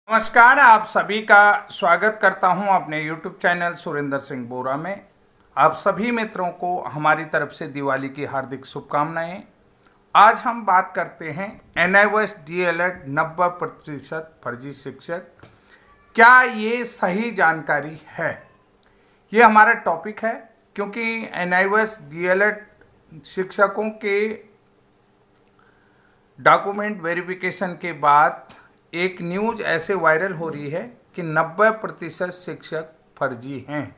नमस्कार, आप सभी का स्वागत करता हूं अपने YouTube चैनल सुरेंद्र सिंह बोरा में। आप सभी मित्रों को हमारी तरफ से दिवाली की हार्दिक शुभकामनाएं। आज हम बात करते हैं NIOS DLED 90% फर्जी शिक्षक, क्या ये सही जानकारी है? ये हमारा टॉपिक है क्योंकि NIOS DLED शिक्षकों के डॉक्यूमेंट वेरिफिकेशन के बाद एक न्यूज़ ऐसे वायरल हो रही है कि 90% शिक्षक फर्जी हैं।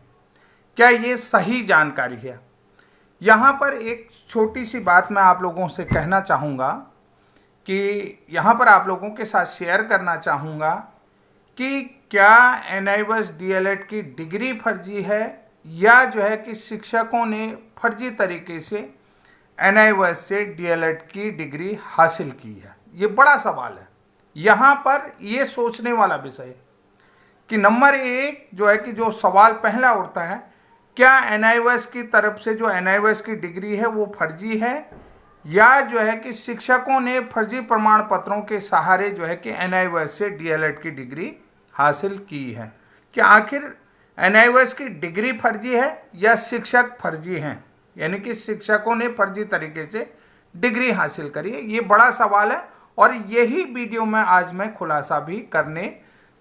क्या ये सही जानकारी है? यहाँ पर एक छोटी सी बात मैं आप लोगों से कहना चाहूँगा कि यहाँ पर आप लोगों के साथ शेयर करना चाहूँगा कि क्या NIOS DLED की डिग्री फर्जी है या जो है कि शिक्षकों ने फर्जी तरीके से NIOS से DLED की डिग्री हासिल की है। ये बड़ा सवाल है। यहाँ पर ये सोचने वाला विषय है कि नंबर एक जो है कि जो सवाल पहला उठता है, क्या NIOS की तरफ से जो NIOS की डिग्री है वो फर्जी है या जो है कि शिक्षकों ने फर्जी प्रमाण पत्रों के सहारे जो है कि NIOS से DLED की डिग्री हासिल की है। क्या आखिर NIOS की डिग्री फर्जी है या शिक्षक फर्जी हैं, यानी कि शिक्षकों ने फर्जी तरीके से डिग्री हासिल करी है? ये बड़ा सवाल है और यही वीडियो में आज मैं खुलासा भी करने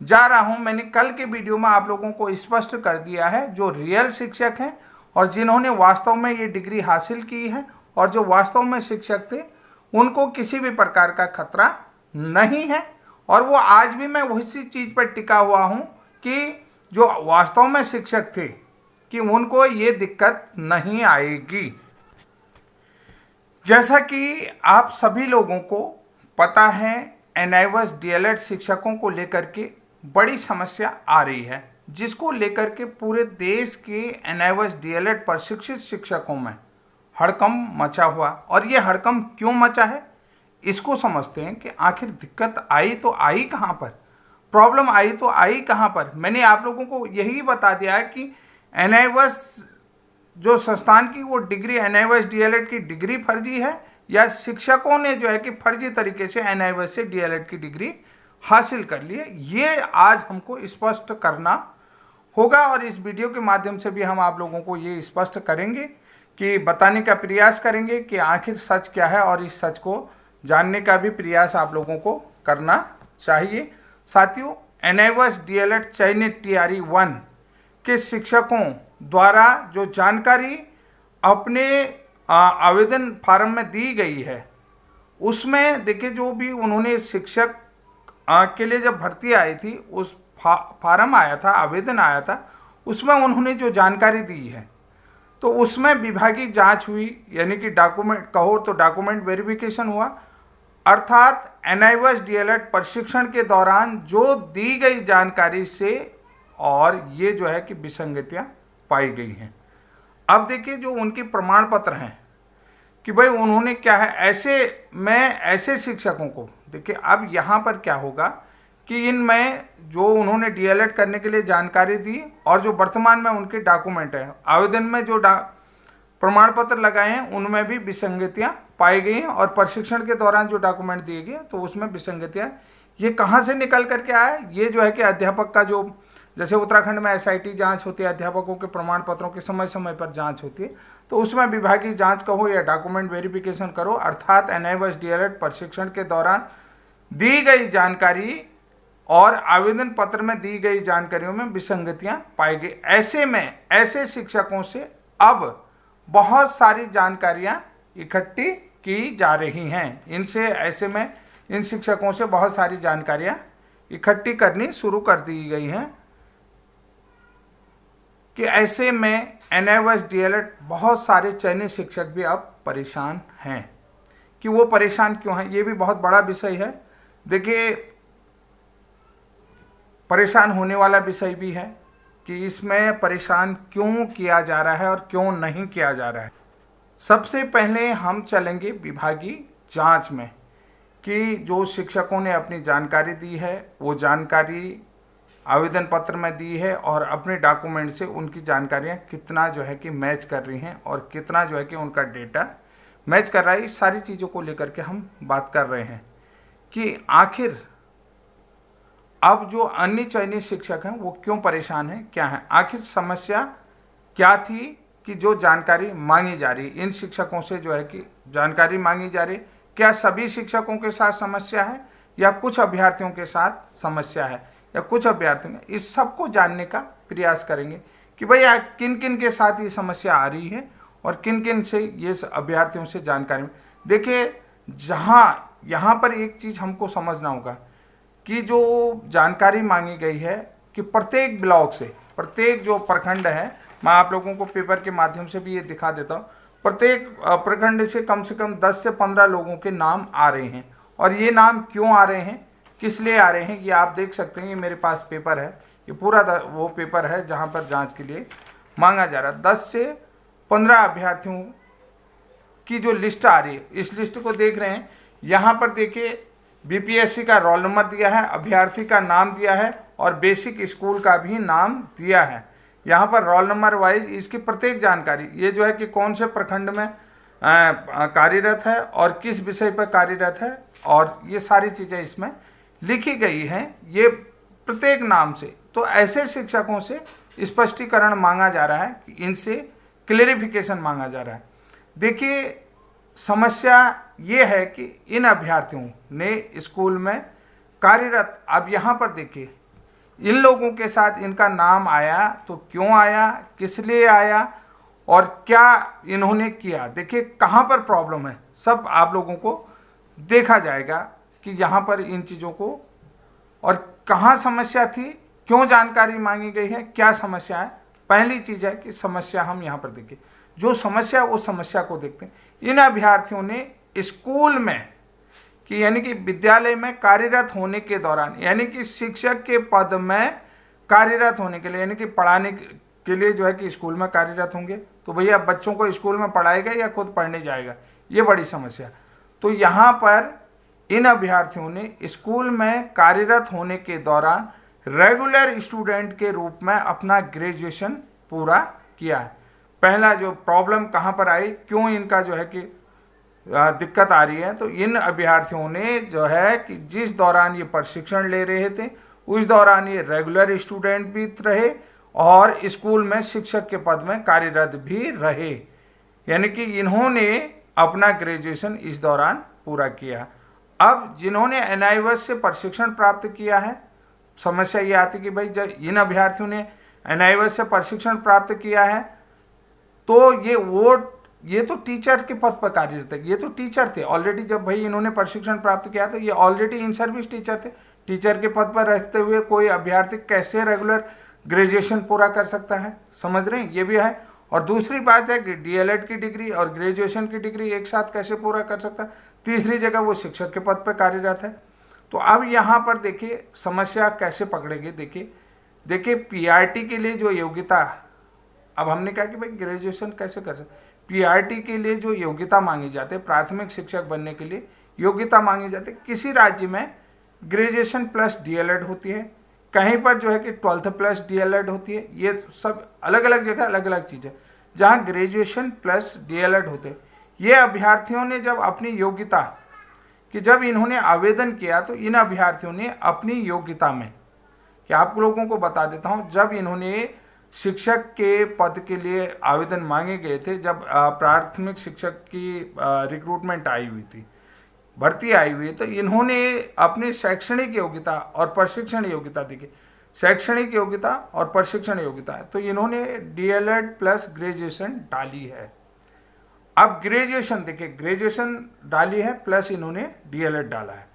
जा रहा हूं। मैंने कल के वीडियो में आप लोगों को स्पष्ट कर दिया है, जो रियल शिक्षक हैं और जिन्होंने वास्तव में ये डिग्री हासिल की है और जो वास्तव में शिक्षक थे, उनको किसी भी प्रकार का खतरा नहीं है। और वो आज भी मैं उसी चीज़ पर टिका हुआ हूं कि जो वास्तव में शिक्षक थे कि उनको ये दिक्कत नहीं आएगी। जैसा कि आप सभी लोगों को पता है, NIOS DLED शिक्षकों को लेकर के बड़ी समस्या आ रही है, जिसको लेकर के पूरे देश के NIOS DLED प्रशिक्षित शिक्षकों में हड़कंप मचा हुआ। और ये हड़कंप क्यों मचा है, इसको समझते हैं कि आखिर दिक्कत आई तो आई कहाँ पर, प्रॉब्लम आई तो आई कहाँ पर। मैंने आप लोगों को यही बता दिया है कि NIOS जो संस्थान की वो डिग्री NIOS DLED की डिग्री फर्जी है या शिक्षकों ने जो है कि फर्जी तरीके से NIOS से DLED की डिग्री हासिल कर ली है। ये आज हमको स्पष्ट करना होगा और इस वीडियो के माध्यम से भी हम आप लोगों को ये स्पष्ट करेंगे कि बताने का प्रयास करेंगे कि आखिर सच क्या है, और इस सच को जानने का भी प्रयास आप लोगों को करना चाहिए। साथियों, NIOS DLED चयनित TRE 1 के शिक्षकों द्वारा जो जानकारी अपने आवेदन फार्म में दी गई है, उसमें देखिए जो भी उन्होंने शिक्षक के लिए जब भर्ती आई थी, उस फार्म आया था, आवेदन आया था, उसमें उन्होंने जो जानकारी दी है तो उसमें विभागीय जांच हुई, यानी कि डॉक्यूमेंट कहो तो डॉक्यूमेंट वेरिफिकेशन हुआ। अर्थात NIOS DLED प्रशिक्षण के दौरान जो दी गई जानकारी से और ये जो है कि विसंगतियां पाई गई हैं। अब देखिए जो उनके प्रमाण पत्र हैं कि भाई उन्होंने क्या है, ऐसे शिक्षकों को देखिए। अब यहाँ पर क्या होगा कि इनमें जो उन्होंने DLED करने के लिए जानकारी दी और जो वर्तमान में उनके डॉक्यूमेंट है, आवेदन में जो प्रमाण पत्र लगाए हैं, उनमें भी विसंगतियां पाई गई हैं और प्रशिक्षण के दौरान जो डॉक्यूमेंट दिए गए तो उसमें विसंगतियां ये कहाँ से निकल करके आया? ये जो है कि अध्यापक का जो, जैसे उत्तराखंड में SIT जांच होती है, अध्यापकों के प्रमाण पत्रों की समय समय पर जांच होती है, तो उसमें विभागीय जांच कहो या डॉक्यूमेंट वेरिफिकेशन करो, अर्थात NIOS DLED प्रशिक्षण के दौरान दी गई जानकारी और आवेदन पत्र में दी गई जानकारियों में विसंगतियां पाई गई। ऐसे में ऐसे शिक्षकों से अब बहुत सारी जानकारियां इकट्ठी की जा रही हैं। ऐसे में इन शिक्षकों से बहुत सारी जानकारियां इकट्ठी करनी शुरू कर दी गई हैं कि ऐसे में NIOS DLED बहुत सारे चयनित शिक्षक भी अब परेशान हैं। कि वो परेशान क्यों हैं, ये भी बहुत बड़ा विषय है। देखिए, परेशान होने वाला विषय भी है कि इसमें परेशान क्यों किया जा रहा है और क्यों नहीं किया जा रहा है। सबसे पहले हम चलेंगे विभागीय जांच में कि जो शिक्षकों ने अपनी जानकारी दी है, वो जानकारी आवेदन पत्र में दी है और अपने डॉक्यूमेंट से उनकी जानकारियां कितना जो है कि मैच कर रही हैं और कितना जो है कि उनका डेटा मैच कर रहा है। इस सारी चीज़ों को लेकर के हम बात कर रहे हैं कि आखिर अब जो अन्य चयनित शिक्षक हैं वो क्यों परेशान हैं, क्या है, आखिर समस्या क्या थी कि जो जानकारी मांगी जा रही, इन शिक्षकों से जो है कि जानकारी मांगी जा रही, क्या सभी शिक्षकों के साथ समस्या है या कुछ अभ्यर्थियों के साथ समस्या है, या कुछ अभ्यर्थियों में, इस सब को जानने का प्रयास करेंगे कि भैया किन किन के साथ ये समस्या आ रही है और किन किन से ये अभ्यर्थियों से जानकारी। देखिए, जहाँ यहाँ पर एक चीज़ हमको समझना होगा कि जो जानकारी मांगी गई है कि प्रत्येक ब्लॉक से, प्रत्येक जो प्रखंड है, मैं आप लोगों को पेपर के माध्यम से भी ये दिखा देता हूँ, प्रत्येक प्रखंड से कम 10 से 15 लोगों के नाम आ रहे हैं। और ये नाम क्यों आ रहे हैं, किस लिए आ रहे हैं, ये आप देख सकते हैं। ये मेरे पास पेपर है, ये पूरा वो पेपर है जहाँ पर जांच के लिए मांगा जा रहा है। 10 से 15 अभ्यर्थियों की जो लिस्ट आ रही है, इस लिस्ट को देख रहे हैं। यहाँ पर देखिए, बीपीएससी का रोल नंबर दिया है, अभ्यर्थी का नाम दिया है और बेसिक स्कूल का भी नाम दिया है। यहाँ पर रोल नंबर वाइज इसकी प्रत्येक जानकारी, ये जो है कि कौन से प्रखंड में कार्यरत है और किस विषय पर कार्यरत है, और ये सारी चीज़ें इसमें लिखी गई हैं, ये प्रत्येक नाम से। तो ऐसे शिक्षकों से स्पष्टीकरण मांगा जा रहा है कि इनसे क्लेरिफिकेशन मांगा जा रहा है। देखिए, समस्या ये है कि इन अभ्यर्थियों ने स्कूल में कार्यरत, अब यहाँ पर देखिए, इन लोगों के साथ इनका नाम आया तो क्यों आया, किस लिए आया और क्या इन्होंने किया। देखिए कहाँ पर प्रॉब्लम है, सब आप लोगों को देखा जाएगा कि यहाँ पर इन चीज़ों को, और कहाँ समस्या थी, क्यों जानकारी मांगी गई है, क्या समस्या है। पहली चीज़ है कि समस्या, हम यहाँ पर देखिए जो समस्या, उस समस्या को देखते हैं। इन अभ्यर्थियों ने स्कूल में कि यानी कि विद्यालय में कार्यरत होने के दौरान, यानी कि शिक्षक के पद में कार्यरत होने के लिए, यानी कि पढ़ाने के लिए जो है कि स्कूल में कार्यरत होंगे, तो भैया बच्चों को स्कूल में पढ़ाएगा या खुद पढ़ने जाएगा, ये बड़ी समस्या। तो यहाँ पर इन अभ्यर्थियों ने स्कूल में कार्यरत होने के दौरान रेगुलर स्टूडेंट के रूप में अपना ग्रेजुएशन पूरा किया है। पहला जो प्रॉब्लम कहाँ पर आई, क्यों इनका जो है कि दिक्कत आ रही है, तो इन अभ्यर्थियों ने जो है कि जिस दौरान ये प्रशिक्षण ले रहे थे उस दौरान ये रेगुलर स्टूडेंट भी रहे और स्कूल में शिक्षक के पद में कार्यरत भी रहे, यानी कि इन्होंने अपना ग्रेजुएशन इस दौरान पूरा किया। अब जिन्होंने NIOS से प्रशिक्षण प्राप्त किया है, समस्या ये आती कि भाई जब इन अभ्यर्थियों ने NIOS से प्रशिक्षण प्राप्त किया है तो ये तो टीचर के पद पर कार्यरत थे, ये तो टीचर थे ऑलरेडी। जब भाई इन्होंने प्रशिक्षण प्राप्त किया तो ये ऑलरेडी इन सर्विस टीचर थे। टीचर के पद पर रहते हुए कोई अभ्यर्थी कैसे रेगुलर ग्रेजुएशन पूरा कर सकता है, समझ रहे हैं, ये भी है। और दूसरी बात है कि DLED की डिग्री और ग्रेजुएशन की डिग्री एक साथ कैसे पूरा कर सकता है। तीसरी जगह वो शिक्षक के पद पर कार्यरत है। तो अब यहाँ पर देखिए समस्या कैसे पकड़ेगी। देखिए PRT के लिए जो योग्यता, अब हमने कहा कि भाई ग्रेजुएशन कैसे कर सकते, PRT के लिए जो योग्यता मांगी जाती है, प्राथमिक शिक्षक बनने के लिए योग्यता मांगी जाती है, किसी राज्य में ग्रेजुएशन प्लस DLED होती है, कहीं पर जो है कि 12th प्लस DLED होती है। ये सब अलग अलग जगह अलग अलग चीज़ें जहाँ ग्रेजुएशन प्लस DLED होते हैं। ये अभ्यर्थियों ने जब अपनी योग्यता कि जब इन्होंने आवेदन किया तो इन अभ्यर्थियों ने अपनी योग्यता में, कि आप लोगों को बता देता हूँ, जब इन्होंने शिक्षक के पद के लिए आवेदन मांगे गए थे, जब प्राथमिक शिक्षक की रिक्रूटमेंट आई हुई थी, भर्ती आई हुई है, तो इन्होंने अपनी शैक्षणिक योग्यता और प्रशिक्षण योग्यता देखी, शैक्षणिक योग्यता और प्रशिक्षण योग्यता है, तो इन्होंने DLED प्लस ग्रेजुएशन डाली है। अब ग्रेजुएशन देखिए, ग्रेजुएशन डाली है प्लस इन्होंने DLED डाला है,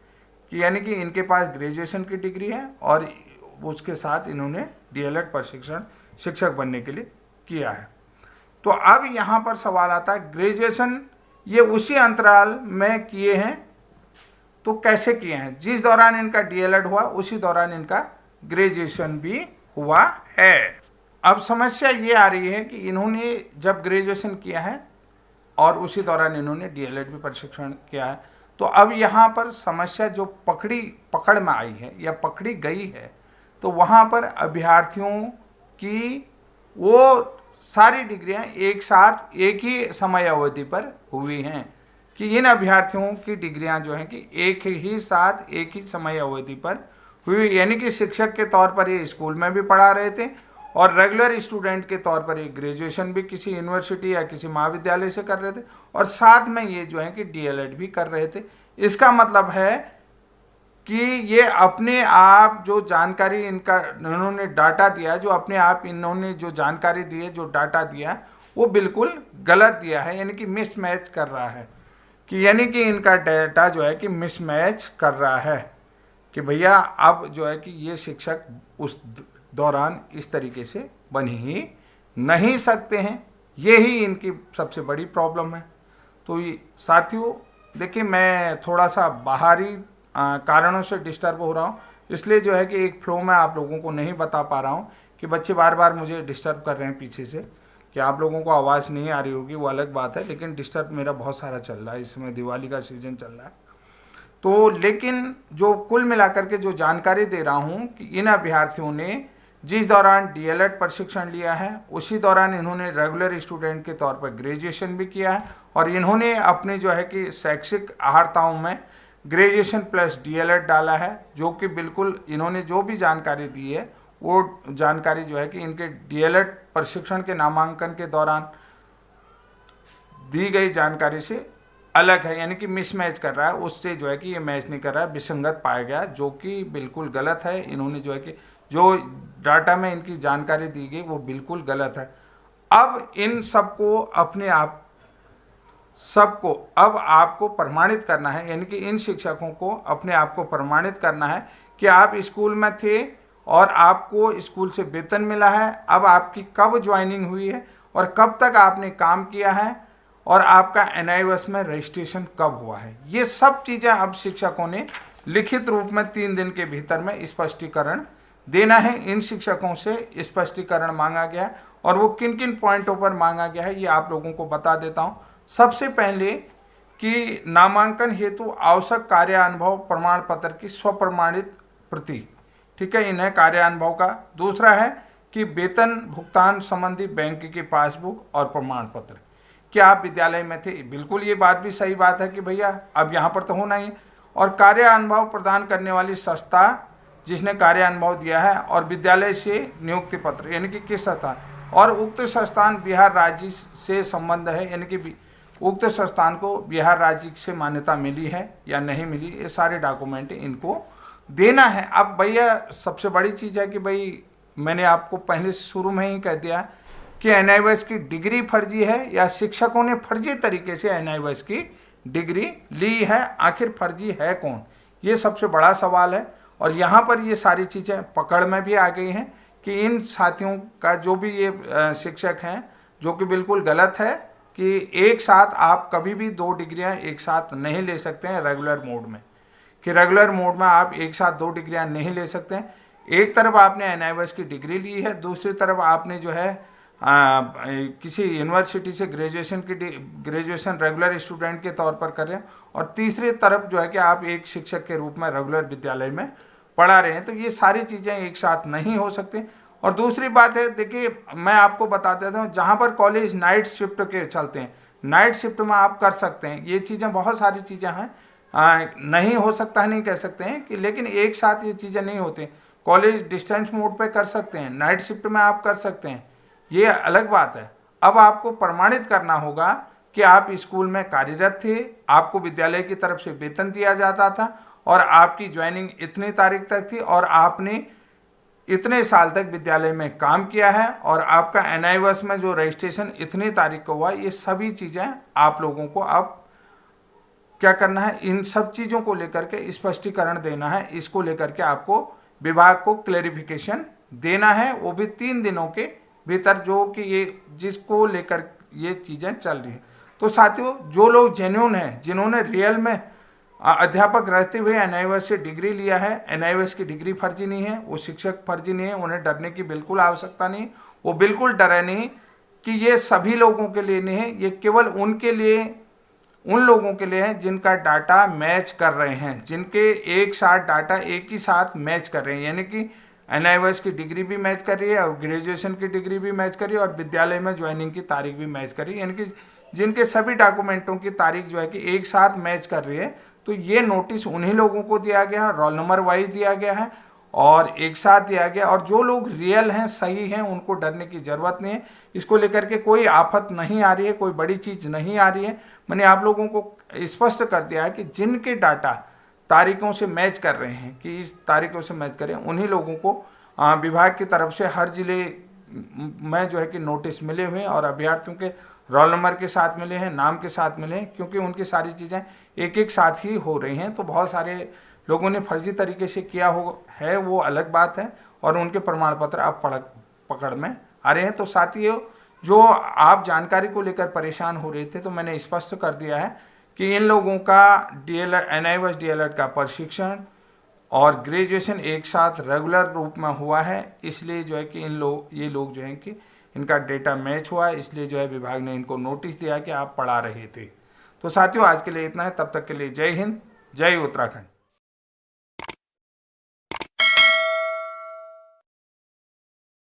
कि यानी कि इनके पास ग्रेजुएशन की डिग्री है और उसके साथ इन्होंने DLED प्रशिक्षण शिक्षक बनने के लिए किया है। तो अब यहाँ पर सवाल आता है, ग्रेजुएशन ये उसी अंतराल में किए हैं, तो कैसे किए हैं, जिस दौरान इनका DLED हुआ उसी दौरान इनका ग्रेजुएशन भी हुआ है। अब समस्या ये आ रही है कि इन्होंने जब ग्रेजुएशन किया है और उसी दौरान इन्होंने DLED भी प्रशिक्षण किया है, तो अब यहाँ पर समस्या जो पकड़ में आई है या पकड़ी गई है, तो वहाँ पर अभ्यर्थियों की वो सारी डिग्रियां एक साथ एक ही समय अवधि पर हुई हैं, कि इन अभ्यर्थियों की डिग्रियां जो हैं कि एक ही साथ एक ही समय अवधि पर हुई, यानी कि शिक्षक के तौर पर ये स्कूल में भी पढ़ा रहे थे और रेगुलर स्टूडेंट के तौर पर ये ग्रेजुएशन भी किसी यूनिवर्सिटी या किसी महाविद्यालय से कर रहे थे और साथ में ये जो है कि डीएलएड भी कर रहे थे। इसका मतलब है कि ये अपने आप जो जानकारी इन्होंने डाटा दिया, जो अपने आप इन्होंने जो जानकारी दी है, जो डाटा दिया, वो बिल्कुल गलत दिया है, यानी कि मिसमैच कर रहा है, कि यानी कि इनका डाटा जो है कि मिसमैच कर रहा है कि भैया अब जो है कि ये शिक्षक उस दौरान इस तरीके से बन ही नहीं सकते हैं। यही इनकी सबसे बड़ी प्रॉब्लम है। तो ये साथियों देखिए, मैं थोड़ा सा बाहरी कारणों से डिस्टर्ब हो रहा हूँ, इसलिए जो है कि एक फ्लो में आप लोगों को नहीं बता पा रहा हूँ कि बच्चे बार बार मुझे डिस्टर्ब कर रहे हैं पीछे से, कि आप लोगों को आवाज़ नहीं आ रही होगी वो अलग बात है, लेकिन डिस्टर्ब मेरा बहुत सारा चल रहा है। इस समय दिवाली का सीज़न चल रहा है, तो लेकिन जो कुल मिलाकर के जो जानकारी दे रहा हूँ कि इन अभ्यर्थियों ने जिस दौरान डीएलएड प्रशिक्षण लिया है उसी दौरान इन्होंने रेगुलर स्टूडेंट के तौर पर ग्रेजुएशन भी किया है और इन्होंने अपने जो है कि शैक्षिक अहर्ताओं में ग्रेजुएशन प्लस डीएलएड डाला है, जो कि बिल्कुल इन्होंने जो भी जानकारी दी है वो जानकारी जो है कि इनके डीएलएड प्रशिक्षण के नामांकन के दौरान दी गई जानकारी से अलग है, यानी कि मिसमैच कर रहा है, उससे जो है कि ये मैच नहीं कर रहा है, विसंगत पाया गया, जो कि बिल्कुल गलत है। इन्होंने जो है कि जो डाटा में इनकी जानकारी दी गई वो बिल्कुल गलत है। अब इन सबको अपने आप सबको अब आपको प्रमाणित करना है, यानी कि इन शिक्षकों को अपने आप को प्रमाणित करना है कि आप स्कूल में थे और आपको स्कूल से वेतन मिला है, अब आपकी कब ज्वाइनिंग हुई है और कब तक आपने काम किया है और आपका एनआईओएस में रजिस्ट्रेशन कब हुआ है। ये सब चीज़ें अब शिक्षकों ने लिखित रूप में 3 दिन के भीतर में स्पष्टीकरण देना है। इन शिक्षकों से स्पष्टीकरण मांगा गया है और वो किन किन पॉइंटों पर मांगा गया है ये आप लोगों को बता देता हूँ। सबसे पहले कि नामांकन हेतु आवश्यक कार्यानुभव प्रमाण पत्र की स्वप्रमाणित प्रति, ठीक है, इन्हें कार्यानुभव का। दूसरा है कि वेतन भुगतान संबंधी बैंक की पासबुक और प्रमाण पत्र, क्या आप विद्यालय में थे। बिल्कुल ये बात भी सही बात है कि भैया अब यहाँ पर तो होना ही है। और कार्यानुभव प्रदान करने वाली संस्था जिसने कार्यानुभव दिया है और विद्यालय से नियुक्ति पत्र, यानी कि किस संस्थान, और उक्त संस्थान बिहार राज्य से संबंध है, यानी कि उक्त संस्थान को बिहार राज्य से मान्यता मिली है या नहीं मिली, ये सारे डॉक्यूमेंट इनको देना है। अब भैया सबसे बड़ी चीज़ है कि भाई मैंने आपको पहले शुरू में ही कह दिया कि एनआईओएस की डिग्री फर्जी है या शिक्षकों ने फर्जी तरीके से एनआईओएस की डिग्री ली है। आखिर फर्जी है कौन, ये सबसे बड़ा सवाल है। और यहाँ पर ये सारी चीज़ें पकड़ में भी आ गई हैं कि इन साथियों का जो भी ये शिक्षक हैं, जो कि बिल्कुल गलत है कि एक साथ आप कभी भी 2 डिग्रियां एक साथ नहीं ले सकते हैं रेगुलर मोड में, कि रेगुलर मोड में आप एक साथ 2 डिग्रियां नहीं ले सकते हैं। एक तरफ आपने एनआईओएस की डिग्री ली है, दूसरी तरफ आपने जो है किसी यूनिवर्सिटी से ग्रेजुएशन रेगुलर स्टूडेंट के तौर पर कर रहे हैं, और तीसरी तरफ जो है कि आप एक शिक्षक के रूप में रेगुलर विद्यालय में पढ़ा रहे हैं। तो ये सारी चीज़ें एक साथ नहीं हो सकती। और दूसरी बात है, देखिए मैं आपको बता देता हूँ, जहाँ पर कॉलेज नाइट शिफ्ट के चलते हैं, नाइट शिफ्ट में आप कर सकते हैं। ये चीज़ें बहुत सारी चीज़ें हैं, नहीं हो सकता है नहीं कह सकते हैं कि, लेकिन एक साथ ये चीज़ें नहीं होती। कॉलेज डिस्टेंस मोड पे कर सकते हैं, नाइट शिफ्ट में आप कर सकते हैं, ये अलग बात है। अब आपको प्रमाणित करना होगा कि आप स्कूल में कार्यरत थे, आपको विद्यालय की तरफ से वेतन दिया जाता था और आपकी ज्वाइनिंग इतनी तारीख तक थी और आपने इतने साल तक विद्यालय में काम किया है और आपका एनआईओएस में जो रजिस्ट्रेशन इतनी तारीख को हुआ। ये सभी चीज़ें आप लोगों को अब क्या करना है, इन सब चीज़ों को लेकर के स्पष्टीकरण देना है। इसको लेकर के आपको विभाग को क्लेरिफिकेशन देना है, वो भी 3 दिनों के भीतर, जो कि ये जिसको लेकर ये चीज़ें चल रही हैं। तो साथियों, जो लोग जेन्युइन हैं, जिन्होंने रियल में अध्यापक रहते हुए एनआईओएस से डिग्री लिया है, एनआईओएस की डिग्री फर्जी नहीं है, वो शिक्षक फर्जी नहीं है, उन्हें डरने की बिल्कुल आवश्यकता नहीं। वो बिल्कुल डरे नहीं कि ये सभी लोगों के लिए नहीं है, ये केवल उनके लिए, उन लोगों के लिए है जिनका डाटा मैच कर रहे हैं, जिनके एक साथ डाटा एक ही साथ मैच कर रहे हैं, यानी कि एनआईओएस की डिग्री भी मैच कर रही है और ग्रेजुएशन की डिग्री भी मैच कर रही है और विद्यालय में ज्वाइनिंग की तारीख भी मैच कर रही है, यानी कि जिनके सभी डॉक्यूमेंटों की तारीख जो है कि एक साथ मैच कर रही है। तो ये नोटिस उन्हीं लोगों को दिया गया है, रोल नंबर वाइज दिया गया है और एक साथ दिया गया, और जो लोग रियल हैं, सही हैं, उनको डरने की ज़रूरत नहीं है। इसको लेकर के कोई आफत नहीं आ रही है, कोई बड़ी चीज़ नहीं आ रही है। मैंने आप लोगों को स्पष्ट कर दिया है कि जिनके डाटा तारीखों से मैच कर रहे हैं, कि इस तारीखों से मैच करें, उन्हीं लोगों को विभाग की तरफ से हर जिले में जो है कि नोटिस मिले हुए हैं, और अभ्यर्थियों के रोल नंबर के साथ मिले हैं, नाम के साथ मिले हैं, क्योंकि उनकी सारी चीज़ें एक एक साथ ही हो रही हैं। तो बहुत सारे लोगों ने फर्जी तरीके से किया हो है, वो अलग बात है, और उनके प्रमाण पत्र अब पकड़ में आ रहे हैं। तो साथियों, जो आप जानकारी को लेकर परेशान हो रहे थे, तो मैंने स्पष्ट कर दिया है कि इन लोगों का डीएलएड, एनआईओएस डीएलएड का प्रशिक्षण और ग्रेजुएशन एक साथ रेगुलर रूप में हुआ है, इसलिए जो है कि ये लोग जो हैं कि इनका डेटा मैच हुआ है, इसलिए जो है विभाग ने इनको नोटिस दिया कि आप पढ़ा रहे थे। तो साथियों, आज के लिए इतना है। तब तक के लिए जय हिंद, जय उत्तराखंड।